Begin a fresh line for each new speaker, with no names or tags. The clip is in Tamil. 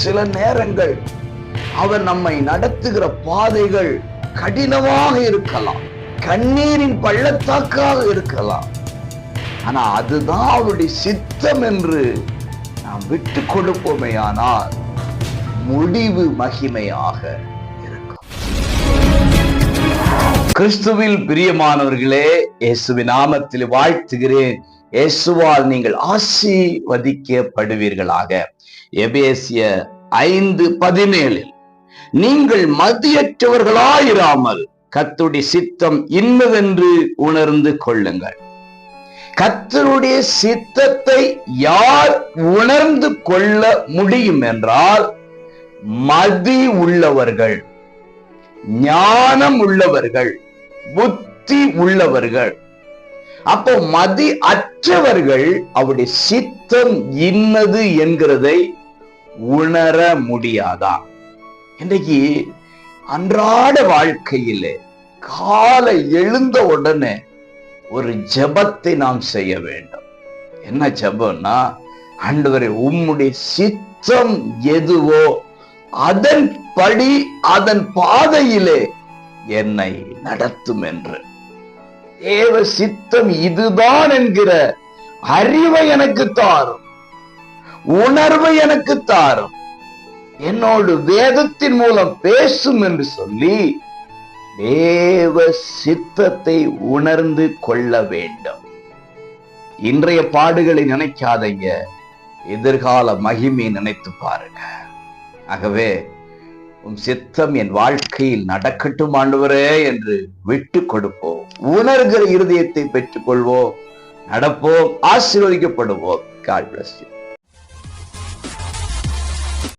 சில நேரங்கள் அவர் நம்மை நடத்துகிற பாதைகள் கடினமாக இருக்கலாம், கண்ணீரின் பள்ளத்தாக்காக இருக்கலாம். ஆனா அதுதான் அவருடைய சித்தம் என்று நாம் விட்டு கொடுப்போமேயானால் முடிவு மகிமையாக இருக்கும். கிறிஸ்துவில் பிரியமானவர்களே, இயேசுவின் நாமத்தில் வாழ்த்துகிறேன். இயேசுவால் நீங்கள் ஆசீர்வதிக்கப்படுவீர்களாக. எபேசியர் 5:17 நீங்கள் மதியற்றவர்களாயிராமல் கர்த்தருடைய சித்தம் இன்னதென்று உணர்ந்து கொள்ளுங்கள். கர்த்தருடைய சித்தத்தை யார் உணர்ந்து கொள்ள முடியும் என்றால் மதி உள்ளவர்கள், ஞானம் உள்ளவர்கள், புத்தி உள்ளவர்கள். அப்போ மதி அற்றவர்கள் அவருடைய சித்தம் இன்னது என்கிறதை உணர முடியாதா? இன்றைக்கு அன்றாட வாழ்க்கையிலே காலை எழுந்த உடனே ஒரு ஜெபத்தை நாம் செய்ய வேண்டும். என்ன ஜெபம்னா, ஆண்டவரே உம்முடைய சித்தம் எதுவோ அதன்படி அதன் பாதையிலே என்னை நடத்தும் என்று. தேவ சித்தம் இதுதான் என்கிற அறிவை எனக்கு தாரும், உணர்வை எனக்கு தாரும், என்னோடு வேதத்தின் மூலம் பேசும் என்று சொல்லி தேவ சித்தத்தை உணர்ந்து கொள்ள வேண்டும். இன்றைய பாடுகளை நினைக்காதீங்க, எதிர்கால மகிமை நினைத்து பாருங்க. ஆகவே உம் சித்தம் என் வாழ்க்கையில் நடக்கட்டும் ஆண்டவரே என்று விட்டு கொடுப்போம். உணர்கிற இருதயத்தை பெற்றுக் கொள்வோம், நடப்போம், ஆசீர்வதிக்கப்படுவோம். God bless you.